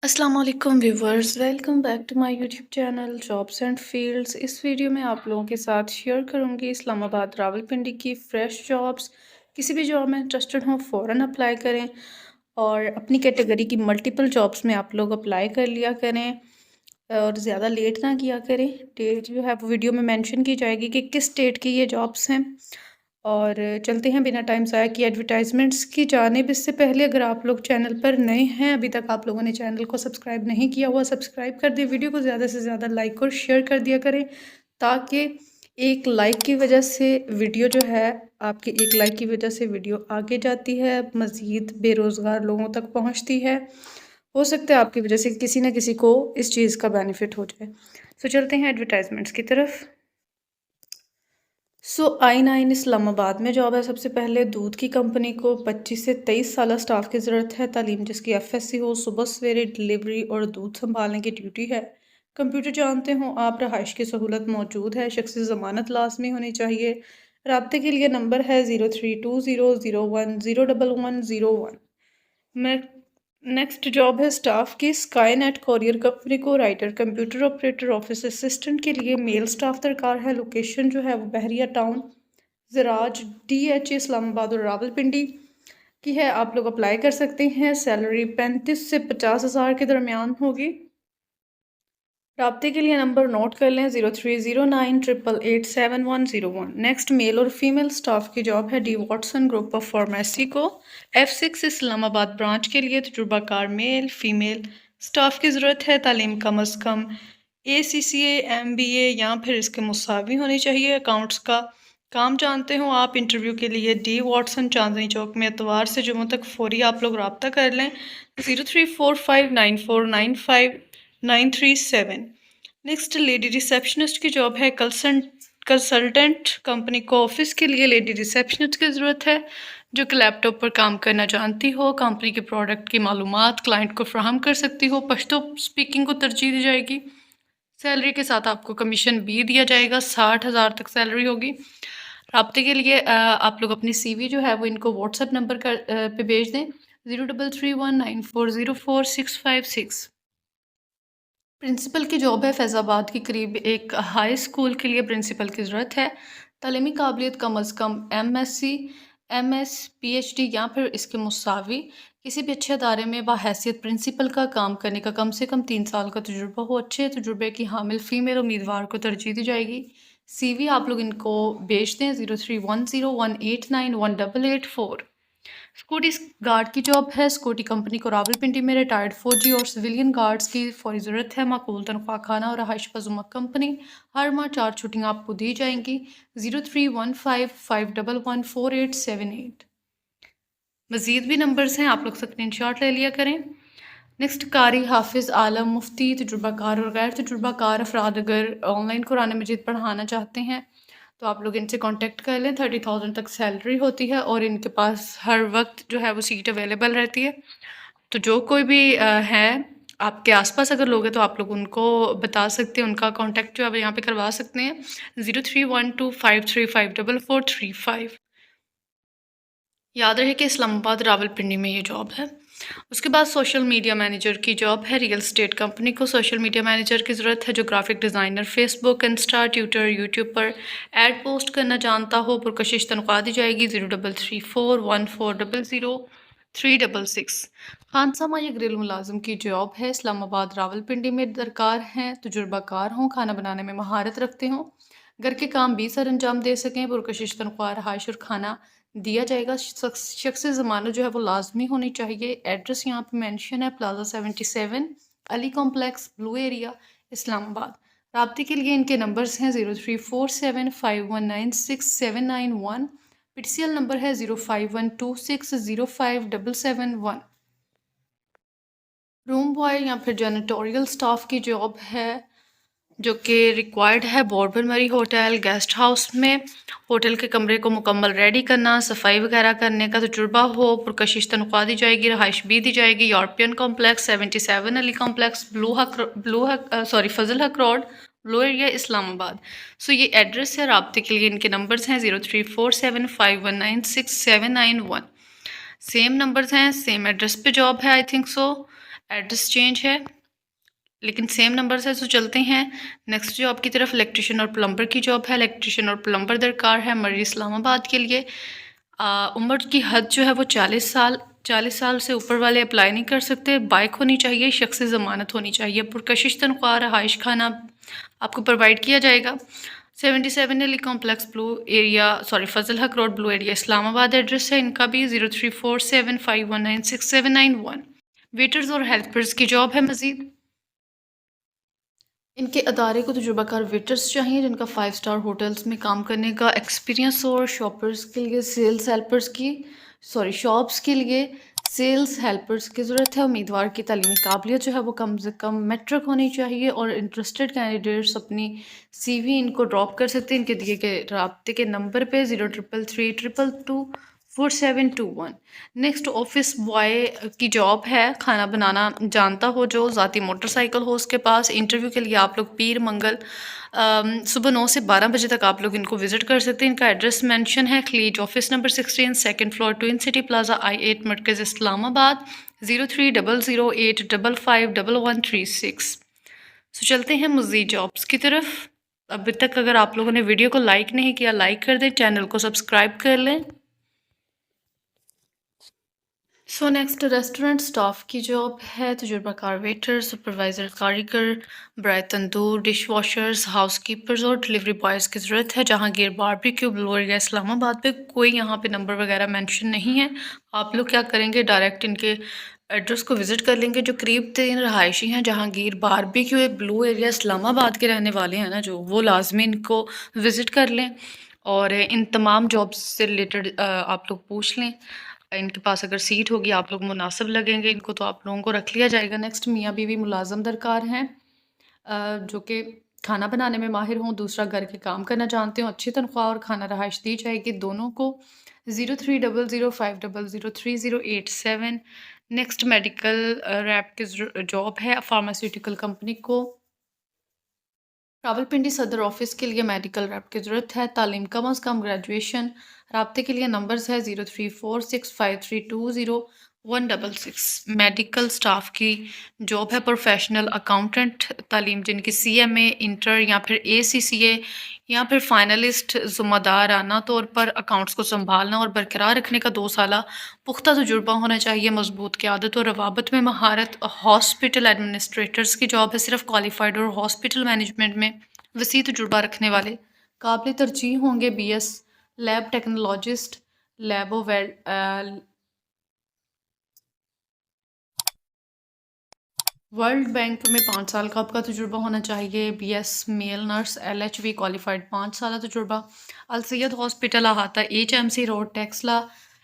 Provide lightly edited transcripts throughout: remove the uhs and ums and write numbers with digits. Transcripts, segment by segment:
السلام علیکم viewers, welcome back to my YouTube channel jobs and fields. اس video میں آپ لوگوں کے ساتھ شیئر کروں گی اسلام آباد راولپنڈی کی فریش جابس۔ کسی بھی جاب میں انٹرسٹڈ ہوں فوراً اپلائی کریں، اور اپنی کیٹیگری کی ملٹیپل جابس میں آپ لوگ اپلائی کر لیا کریں اور زیادہ لیٹ نہ کیا کریں۔ ڈیٹ جو ہے وہ ویڈیو میں مینشن کی جائے گی کہ کس اسٹیٹ کی یہ جابس ہیں۔ اور چلتے ہیں بنا ٹائم ضائع کیے ایڈورٹائزمنٹس کی جانب۔ اس سے پہلے اگر آپ لوگ چینل پر نئے ہیں، ابھی تک آپ لوگوں نے چینل کو سبسکرائب نہیں کیا ہوا، سبسکرائب کر دیں، ویڈیو کو زیادہ سے زیادہ لائک اور شیئر کر دیا کریں، تاکہ ایک لائک کی وجہ سے ویڈیو جو ہے، آپ کے ایک لائک کی وجہ سے ویڈیو آگے جاتی ہے، مزید بے روزگار لوگوں تک پہنچتی ہے۔ ہو سکتا ہے آپ کی وجہ سے کسی نہ کسی کو اس چیز کا بینیفٹ ہو جائے۔ چلتے ہیں ایڈورٹائزمنٹس کی طرف۔ I9 اسلام آباد میں جاب ہے۔ سب سے پہلے دودھ کی کمپنی کو 25 سے 23 سالہ سٹاف کی ضرورت ہے۔ تعلیم جس کی FSC ہو، صبح سویرے ڈلیوری اور دودھ سنبھالنے کی ڈیوٹی ہے۔ کمپیوٹر جانتے ہوں آپ، رہائش کی سہولت موجود ہے، شخصی ضمانت لازمی ہونی چاہیے۔ رابطے کے لیے نمبر ہے 032001010101۔ نیکسٹ جاب ہے اسٹاف کی اسکائی نیٹ کوریئر کمپنی کو writer, computer operator, office assistant کے لیے میل اسٹاف درکار ہے۔ لوکیشن جو ہے وہ بحریہ ٹاؤن، زراج، DH اسلام آباد اور راولپنڈی کی ہے۔ آپ لوگ اپلائی کر سکتے ہیں۔ سیلری 35 سے 50 ہزار کے درمیان ہوگی۔ رابطے کے لیے نمبر نوٹ کر لیں 030988870101۔ نیکسٹ میل اور فیمیل سٹاف کی جاب ہے D Watson group of pharmacy کو F6 اسلام آباد برانچ کے لیے تجربہ کار میل فیمیل سٹاف کی ضرورت ہے۔ تعلیم کم از کم ACCA MBA یا پھر اس کے مساوی ہونی چاہیے۔ اکاؤنٹس کا کام جانتے ہوں آپ۔ انٹرویو کے لیے ڈی واٹسن چاندنی چوک میں اتوار سے جمعہ تک فوری آپ لوگ رابطہ کر لیں 0345949537۔ نیکسٹ لیڈی ریسیپشنسٹ کی جاب ہے کنسلٹنٹ کمپنی کو آفس کے لیے لیڈی ریسیپشنسٹ کی ضرورت ہے، جو کہ لیپ ٹاپ پر کام کرنا جانتی ہو، کمپنی کے پروڈکٹ کی معلومات کلائنٹ کو فراہم کر سکتی ہو، پشتو سپیکنگ کو ترجیح دی جائے گی۔ سیلری کے ساتھ آپ کو کمیشن بھی دیا جائے گا، 60,000 تک سیلری ہوگی۔ رابطے کے لیے آپ لوگ اپنی CV جو ہے وہ ان کو واٹس ایپ نمبر پہ بھیج دیں 0331940465 پرنسپل کی جاب ہے۔ فیض آباد کے قریب ایک ہائی اسکول کے لیے پرنسپل کی ضرورت ہے۔ تعلیمی قابلیت کم از کم MSc MS PhD یا پھر اس کے مساوی کسی بھی اچھے ادارے میں بحیثیت پرنسپل کا کام کرنے کا کم سے کم 3 سال کا تجربہ ہو۔ اچھے تجربے کی حامل فیمیل امیدوار کو ترجیح دی جائے گی۔ CV آپ لوگ ان کو بھیج دیں 031018918884۔ سکورٹی گارڈ کی جاب ہے۔ سکورٹی کمپنی کو راولپنڈی میں ریٹائرڈ فوجی اور سویلین گارڈز کی فوری ضرورت ہے۔ معقول تنخواہ خانہ اور رہائش پذمہ کمپنی، ہر ماہ 4 چھٹیاں آپ کو دی جائیں گی 0315511878۔ مزید بھی نمبرز ہیں، آپ لوگ اسکرین شاٹ لے لیا کریں۔ نیکسٹ قاری حافظ عالم مفتی، تجربہ کار اور غیر تجربہ کار افراد اگر آن لائن قرآن مجید پڑھانا چاہتے ہیں تو آپ لوگ ان سے کانٹیکٹ کر لیں۔ 30,000 تک سیلری ہوتی ہے اور ان کے پاس ہر وقت جو ہے وہ سیٹ اویلیبل رہتی ہے۔ تو جو کوئی بھی ہے آپ کے آس پاس اگر لوگ ہیں تو آپ لوگ ان کو بتا سکتے ہیں، ان کا کانٹیکٹ جو ہے یہاں پہ کروا سکتے ہیں 0312535435۔ یاد رہے کہ اسلام آباد راولپنڈی میں یہ جاب ہے۔ اس کے بعد سوشل میڈیا مینیجر کی جاب ہے۔ ریئل اسٹیٹ کمپنی کو سوشل میڈیا مینیجر کی ضرورت ہے، جو گرافک ڈیزائنر، فیس بک، انسٹا، ٹویٹر، یوٹیوب پر ایڈ پوسٹ کرنا جانتا ہو۔ پرکشش تنخواہ دی جائے گی 0334144036۔ خانسامہ یا گریل ملازم کی جاب ہے۔ اسلام آباد راولپنڈی میں درکار ہیں، تجربہ کار ہوں، کھانا بنانے میں مہارت رکھتے ہوں، گھر کے کام بھی سر انجام دے سکیں۔ پرکشش تنخواہ، رہائش اور کھانا دیا جائے گا۔ شخصی ضمانت جو ہے وہ لازمی ہونی چاہیے۔ ایڈریس یہاں پہ مینشن ہے پلازا 77 علی کمپلیکس، بلو ایریا، اسلام آباد۔ رابطے کے لیے ان کے نمبرز ہیں 0347519671۔ PTCL نمبر ہے 0512605771۔ روم بوائے یا پھر جینیٹوریل سٹاف کی جاب ہے، جو کہ ریکوائرڈ ہے بوربن ہوٹل گیسٹ ہاؤس میں۔ ہوٹل کے کمرے کو مکمل ریڈی کرنا، صفائی وغیرہ کرنے کا تجربہ ہو۔ پرکشش تنخواہ دی جائے گی، رہائش بھی دی جائے گی۔ یورپین کمپلیکس 77 علی کمپلیکس، فضل حق روڈ، بلو ایریا، اسلام آباد۔ یہ ایڈریس ہے۔ رابطے کے لیے ان کے نمبرز ہیں 0347519671۔ سیم نمبرز ہیں، سیم ایڈریس پہ جاب ہے I think so. Address change ہے لیکن سیم نمبر سے تو چلتے ہیں نیکسٹ جاب کی طرف. الیکٹریشین اور پلمبر کی جاب ہے. الیکٹریشین اور پلمبر درکار ہے مری اسلام آباد کے لیے. عمر کی حد جو ہے وہ 40 سال سے اوپر والے اپلائی نہیں کر سکتے. بائک ہونی چاہیے, شخصی ضمانت ہونی چاہیے. پرکشش تنخواہ, رہائش کھانا آپ کو پرووائڈ کیا جائے گا. 77 علی کمپلیکس فضل حق روڈ بلو ایریا اسلام آباد ایڈریس ہے ان کا بھی. 0347519671. ویٹرز اور ہیلپرز کی جاب ہے. مزید ان کے ادارے کو تجربہ کار ویٹرز چاہیے جن کا 5 اسٹار ہوٹلز میں کام کرنے کا ایکسپیرینس ہو. اور شاپس کے لیے سیلز ہیلپرز کی ضرورت ہے. امیدوار کی تعلیمی قابلیت جو ہے وہ کم سے کم میٹرک ہونی چاہیے. اور انٹرسٹڈ کینڈیڈیٹس اپنی سی وی ان کو ڈراپ کر سکتے ہیں ان کے دیے گئے رابطے کے نمبر پہ 0333224721. نیکسٹ آفس بوائے کی جاب ہے. کھانا بنانا جانتا ہو جو, ذاتی موٹر سائیکل ہو اس کے پاس. انٹرویو کے لیے آپ لوگ پیر منگل صبح 9 سے 12 بجے تک آپ لوگ ان کو وزٹ کر سکتے ہیں. ان کا ایڈریس مینشن ہے خلیج office number 16 second floor twin city plaza I-8 مرکز اسلام آباد. 0300855136. چلتے ہیں مزید جابس کی طرف. ابھی تک اگر آپ لوگوں نے ویڈیو کو لائک نہیں کیا لائک کر دیں, چینل کو سبسکرائب کر لیں. نیکسٹ ریسٹورنٹ سٹاف کی جاب ہے. تجربہ کار ویٹر, سپروائزر, کاریگر, برائے تندور, ڈش واشرز, ہاؤس کیپرز اور ڈلیوری بوائز کی ضرورت ہے. جہانگیر باربیکیو بلو ایریا اسلام آباد پہ. کوئی یہاں پہ نمبر وغیرہ مینشن نہیں ہے. آپ لوگ کیا کریں گے, ڈائریکٹ ان کے ایڈریس کو وزٹ کر لیں گے جو قریب ترین رہائشی ہیں. جہانگیر باربیکیو بلو ایریا اسلام آباد کے رہنے والے ہیں نا جو, وہ لازمی ان کو وزٹ کر لیں. اور ان تمام جابس سے ریلیٹڈ آپ لوگ پوچھ لیں. ان کے پاس اگر سیٹ ہوگی آپ لوگ مناسب لگیں گے ان کو تو آپ لوگوں کو رکھ لیا جائے گا. نیکسٹ میاں بیوی ملازم درکار ہیں جو کہ کھانا بنانے میں ماہر ہوں, دوسرا گھر کے کام کرنا جانتے ہوں. اچھی تنخواہ اور کھانا رہائش دی جائے گی دونوں کو. 030050038087. نیکسٹ میڈیکل ریپ کی جاب ہے فارماسیوٹیکل کمپنی کو. راولپنڈی صدر آفس کے لیے میڈیکل ریپ کی ضرورت ہے. تعلیم کم از کم گریجویشن. رابطے کے لیے نمبرز ہے 0346532016. میڈیکل سٹاف کی جاب ہے. پروفیشنل اکاؤنٹنٹ تعلیم جن کی CMA, انٹر یا پھر ACCA یا پھر فائنلسٹ. ذمہ دارانہ طور پر اکاؤنٹس کو سنبھالنا اور برقرار رکھنے کا 2 سالہ پختہ تجربہ ہونا چاہیے. مضبوط قیادت اور روابط میں مہارت. ہاسپٹل ایڈمنسٹریٹرز کی جاب ہے. صرف کوالیفائڈ اور ہاسپٹل مینجمنٹ میں وسیع تجربہ رکھنے والے. قابل ترجیح ہوں گے BS lab technologist, world bank میں 5 سال کا آپ کا تجربہ ہونا چاہیے. BS میل نرس LHV کوالیفائڈ 5 سالہ تجربہ. السید ہاسپٹل احاطہ HMC روڈ ٹیکسلا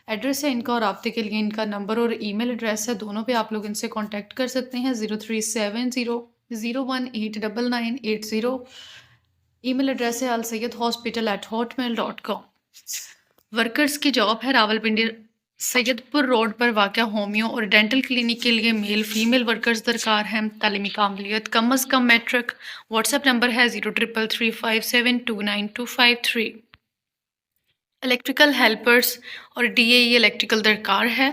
ایڈریس ہے ان کا. اور رابطے کے لیے ان کا نمبر اور ای میل ایڈریس ہے, دونوں پہ آپ لوگ ان سے کانٹیکٹ کر سکتے ہیں. 0370018980. ای میل ایڈریس ہے alsayyedhospital@hotmail.com. ورکرز کی جاب ہے. راولپنڈی سید پور روڈ پر واقع ہومیو اور ڈینٹل کلینک کے لیے میل فیمیل ورکرز درکار ہیں. تعلیمی قابلیت کم از کم میٹرک. واٹس ایپ نمبر ہے 0333529253. الیکٹریکل ہیلپرز اور DAE الیکٹریکل درکار ہے.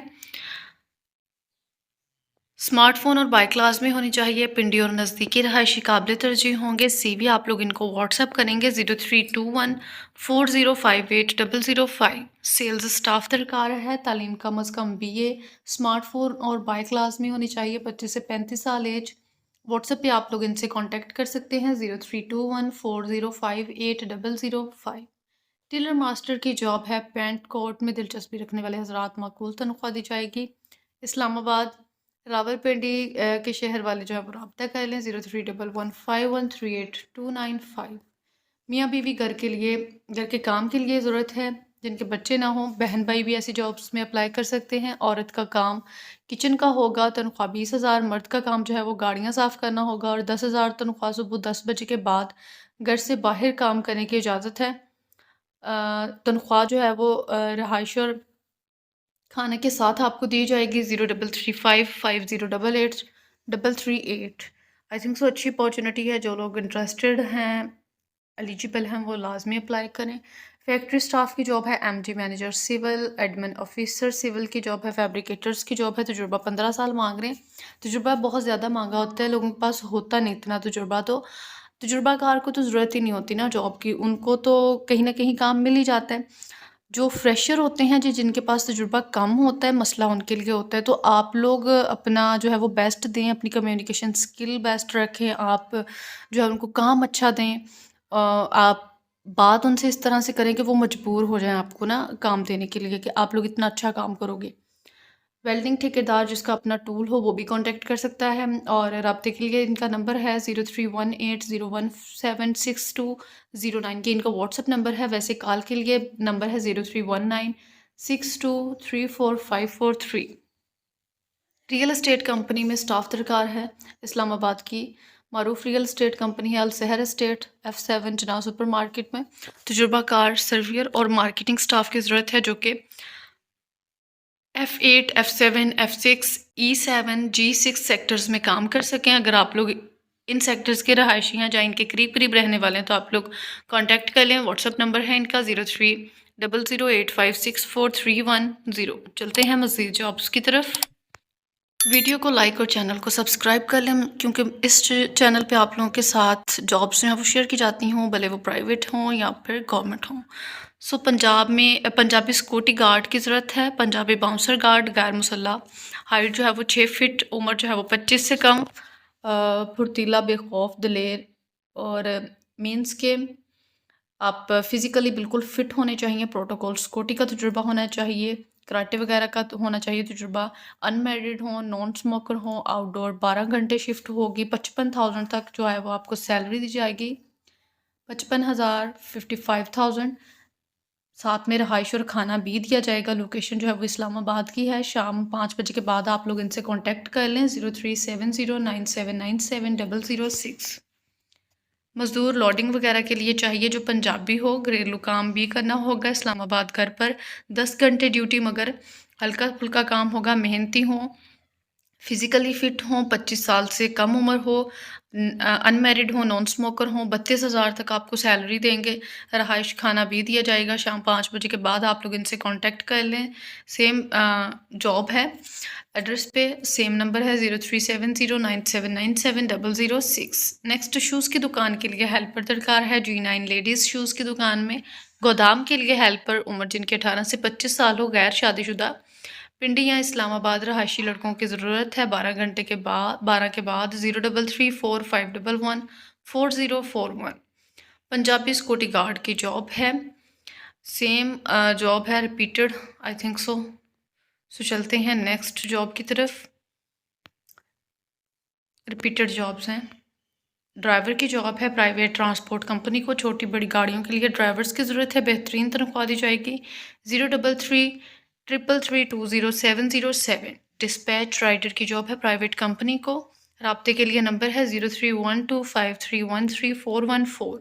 اسمارٹ فون اور بائک لازمی ہونی چاہیے. پنڈی اور نزدیکی رہائشی قابل ترجیح ہوں گے. CV آپ لوگ ان کو واٹس ایپ کریں گے 032140580005. سیلز اسٹاف درکار ہے. تعلیم کم از کم BA. اسمارٹ فون اور بائک لازمی ہونی چاہیے. 25 سے 35 سال ایج. واٹس ایپ پہ آپ لوگ ان سے کانٹیکٹ کر سکتے ہیں 032140580005. ٹیلر ماسٹر کی جاب ہے. پینٹ کوٹ میں دلچسپی رکھنے والے حضرات معقول تنخواہ دی جائے گی. اسلام آباد راولپنڈی کے شہر والے جو ہے وہ رابطہ کر لیں 0311513829. میاں بیوی گھر کے کام کے لیے ضرورت ہے. جن کے بچے نہ ہوں, بہن بھائی بھی ایسی جابس میں اپلائی کر سکتے ہیں. عورت کا کام کچن کا ہوگا. تنخواہ 20,000. مرد کا کام جو ہے وہ گاڑیاں صاف کرنا ہوگا اور 10,000 تنخواہ. صبح 10 بجے کے بعد گھر سے باہر کام کرنے کی اجازت ہے. تنخواہ جو ہے وہ رہائش اور کھانے کے ساتھ آپ کو دی جائے گی. 0335508838. آئی تھنک سو اچھی اپارچونیٹی ہے. جو لوگ انٹرسٹڈ ہیں ایلیجیبل ہیں وہ لازمی اپلائی کریں. فیکٹری اسٹاف کی جاب ہے M D manager, civil admin officer civil کی جاب ہے، فیبریکیٹرز کی جاب ہے، تجربہ 15 سال مانگ رہے ہیں۔ تجربہ بہت زیادہ مانگا ہوتا ہے، لوگوں کے پاس ہوتا نہیں اتنا تجربہ، تو تجربہ کار کو تو ضرورت ہی نہیں ہوتی نا جاب کی، ان کو تو کہیں نہ کہیں کام مل ہی جاتا ہے۔ جو فریشر ہوتے ہیں جن کے پاس تجربہ کم ہوتا ہے، مسئلہ ان کے لیے ہوتا ہے، تو آپ لوگ اپنا جو ہے وہ بیسٹ دیں، اپنی کمیونیکیشن اسکل بیسٹ رکھیں، آپ جو ہے ان کو کام اچھا دیں، آپ بات ان سے اس طرح سے کریں کہ وہ مجبور ہو جائیں آپ کو نا کام دینے کے لیے کہ آپ لوگ اتنا اچھا کام کرو گے۔ ویلڈنگ ٹھیکیدار جس کا اپنا ٹول ہو وہ بھی کانٹیکٹ کر سکتا ہے، اور رابطے کے لیے ان کا نمبر ہے 0318017209، یہ ان کا واٹس ایپ نمبر ہے، ویسے کال کے لیے نمبر ہے 031962345543۔ ریئل اسٹیٹ کمپنی میں اسٹاف درکار ہے، اسلام آباد کی معروف ریئل اسٹیٹ کمپنی ہے السحر اسٹیٹ F7 جناح سپر مارکیٹ میں تجربہ کار سرویئر اور مارکیٹنگ اسٹاف کی ضرورت ہے جو کہ F8 F7 F6 E7 G6 sectors میں کام کر سکیں۔ اگر آپ لوگ ان سیکٹرز کے رہائشی ہیں جہاں ان کے قریب رہنے والے ہیں تو آپ لوگ کانٹیکٹ کر لیں، واٹس ایپ نمبر ہے ان کا 030085643110۔ چلتے ہیں مزید جابس کی طرف۔ ویڈیو کو لائک اور چینل کو سبسکرائب کر لیں، کیونکہ اس چینل پہ آپ لوگوں کے ساتھ جابس جو ہیں وہ شیئر کی جاتی ہوں، بھلے وہ پرائیویٹ ہوں یا پھر گورنمنٹ ہوں۔ پنجاب میں پنجابی سیکورٹی گارڈ کی ضرورت ہے، پنجابی باؤنسر گارڈ غیر مسلح، ہائٹ جو ہے وہ 6 فٹ، عمر جو ہے وہ 25 سے کم، پھرتیلا، بے خوف، دلیر، اور مینس کے آپ فزیکلی بالکل فٹ ہونے چاہیے، پروٹوکول سیکورٹی کا تجربہ ہونا چاہیے، کراٹے وغیرہ کا ہونا چاہیے تجربہ، ان میرڈ ہوں، نان اسموکر ہوں، آؤٹ ڈور 12 گھنٹے شفٹ ہوگی، 55,000 تک جو ہے وہ آپ کو سیلری دی جائے گی، 55,000 55,000، ساتھ میں رہائش اور کھانا بھی دیا جائے گا۔ لوکیشن جو ہے وہ اسلام آباد کی ہے۔ شام 5 بجے کے بعد آپ لوگ ان سے کانٹیکٹ کر لیں 037097970006۔ مزدور لوڈنگ وغیرہ کے لیے چاہیے جو پنجابی ہو، گھریلو کام بھی کرنا ہوگا اسلام آباد گھر پر، 10 گھنٹے ڈیوٹی، مگر ہلکا پھلکا کام ہوگا، محنتی ہوں، فزیکلی فٹ ہوں، 25 سال سے کم عمر ہو، ان میرڈ ہوں، نان اسموکر ہوں، 32,000 تک آپ کو سیلری دیں گے، رہائش کھانا بھی دیا جائے گا۔ شام 5 بجے کے بعد آپ لوگ ان سے کانٹیکٹ کر لیں۔ سیم جاب ہے، ایڈریس پہ سیم نمبر ہے 037097970006۔ نیکسٹ شوز کی دکان کے لیے ہیلپر درکار ہے، G9 لیڈیز شوز کی دکان میں، گودام کے لیے ہیلپر، عمر جن کے 18 سے 25 سال ہو، غیر شادی شدہ، پنڈی یا اسلام آباد، رہائشی لڑکوں کی ضرورت ہے، 12 گھنٹے کے بعد 12 کے بعد 0334514041۔ پنجابی سیکورٹی گارڈ کی جاب ہے، سیم جاب ہے، ریپیٹڈ آئی تھنک سو چلتے ہیں نیکسٹ جاب کی طرف۔ ریپیٹڈ جابس ہیں۔ ڈرائیور کی جاب ہے، پرائیویٹ ٹرانسپورٹ کمپنی کو چھوٹی بڑی گاڑیوں کے لیے ڈرائیورز کی ضرورت ہے، بہترین تنخواہ دی جائے گی، 0333320707۔ ڈسپیچ رائڈر کی جاب ہے، پرائیویٹ کمپنی کو، رابطے کے لیے نمبر ہے 031253131414۔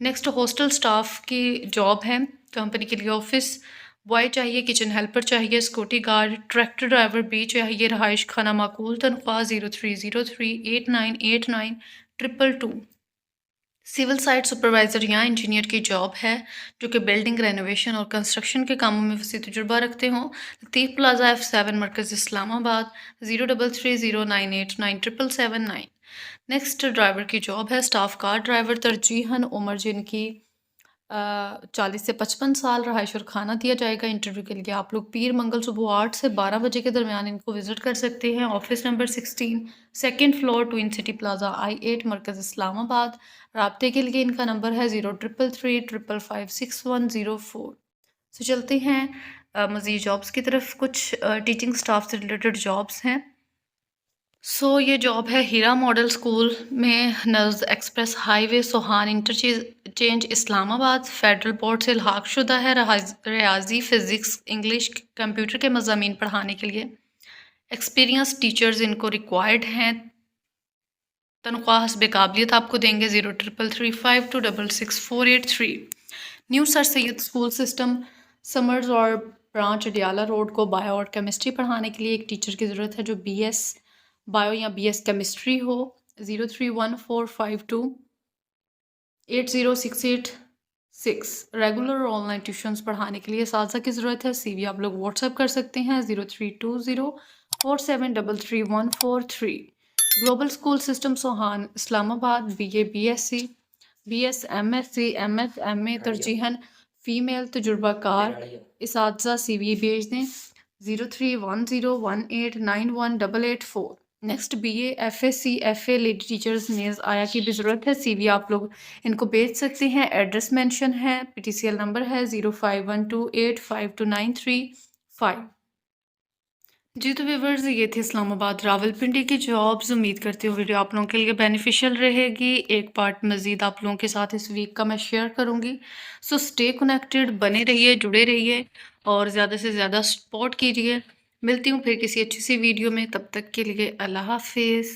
نیکسٹ ہاسٹل سٹاف کی جاب ہے، کمپنی کے لیے آفس بوائے چاہیے، کچن ہیلپر چاہیے، سیکورٹی گارڈ، ٹریکٹر ڈرائیور بھی چاہیے، رہائش کھانا معقول تنخواہ 0303899222۔ سول سائٹ سپروائزر یا انجینئر کی جاب ہے جو کہ بلڈنگ رینوویشن اور کنسٹرکشن کے کاموں میں وسیع تجربہ رکھتے ہوں، لطیف پلازا F7 مرکز اسلام آباد، 033098977779۔ نیکسٹ ڈرائیور کی جاب ہے، اسٹاف کار ڈرائیور، ترجیحاً عمر جن کی 40 سے 55 سال، رہائش اور کھانا دیا جائے گا۔ انٹرویو کے لیے آپ لوگ پیر منگل صبح 8 سے 12 بجے کے درمیان ان کو وزٹ کر سکتے ہیں۔ Office number 16 second floor, twin city plaza I8 مرکز اسلام آباد۔ رابطے کے لیے ان کا نمبر ہے 0333555610۔ چلتے ہیں مزید جابس کی طرف، کچھ ٹیچنگ سٹاف سے ریلیٹڈ جابس ہیں۔ یہ جاب ہے ہیرا ماڈل اسکول میں، نز ایکسپریس ہائی وے سوہان انٹرچینج اسلام آباد، فیڈرل بورڈ سے الحاق شدہ ہے، ریاضی، فزکس، انگلش، کمپیوٹر کے مضامین پڑھانے کے لیے ایکسپیرینس ٹیچرز ان کو ریکوائرڈ ہیں، تنخواہ حسب قابلیت آپ کو دیں گے 033352666483۔ نیو سر سید اسکول سسٹم سمرز اور برانچ اڈیالہ روڈ کو بایو اور کیمسٹری پڑھانے کے لیے ایک ٹیچر کی ضرورت ہے جو BS بایو یا BS کیمسٹری ہو، 0314528068 6 ریگولر اور آن لائن ٹیوشنس پڑھانے کے لیے اساتذہ کی ضرورت ہے۔ سی وی آپ لوگ واٹس ایپ کر سکتے ہیں 032047333143۔ Global school system Sohan Islamabad, B S C, B S M S C, M S M A ترجیحاً فیمیل تجربہ کار اساتذہ سی وی بھیج دیں 031018918884۔ Next B A F A C F A lady teachers نیز آیا کی بھی ضرورت ہے۔ سی وی آپ لوگ ان کو بھیج سکتے ہیں، ایڈریس مینشن ہے، P T C L number ہے 0512852935۔ جی تو ویورز یہ تھے اسلام آباد راولپنڈی کی جابز۔ امید کرتی ہوں ویڈیو آپ لوگوں کے لیے بینیفیشیل رہے گی۔ ایک پارٹ مزید آپ لوگوں کے ساتھ اس ویک کا میں شیئر کروں گی، سو اسٹے کنیکٹڈ، بنے رہیے، جڑے رہیے اور زیادہ سے زیادہ سپورٹ کیجیے۔ ملتی ہوں پھر کسی اچھی سی ویڈیو میں، تب تک کے لیے اللہ حافظ۔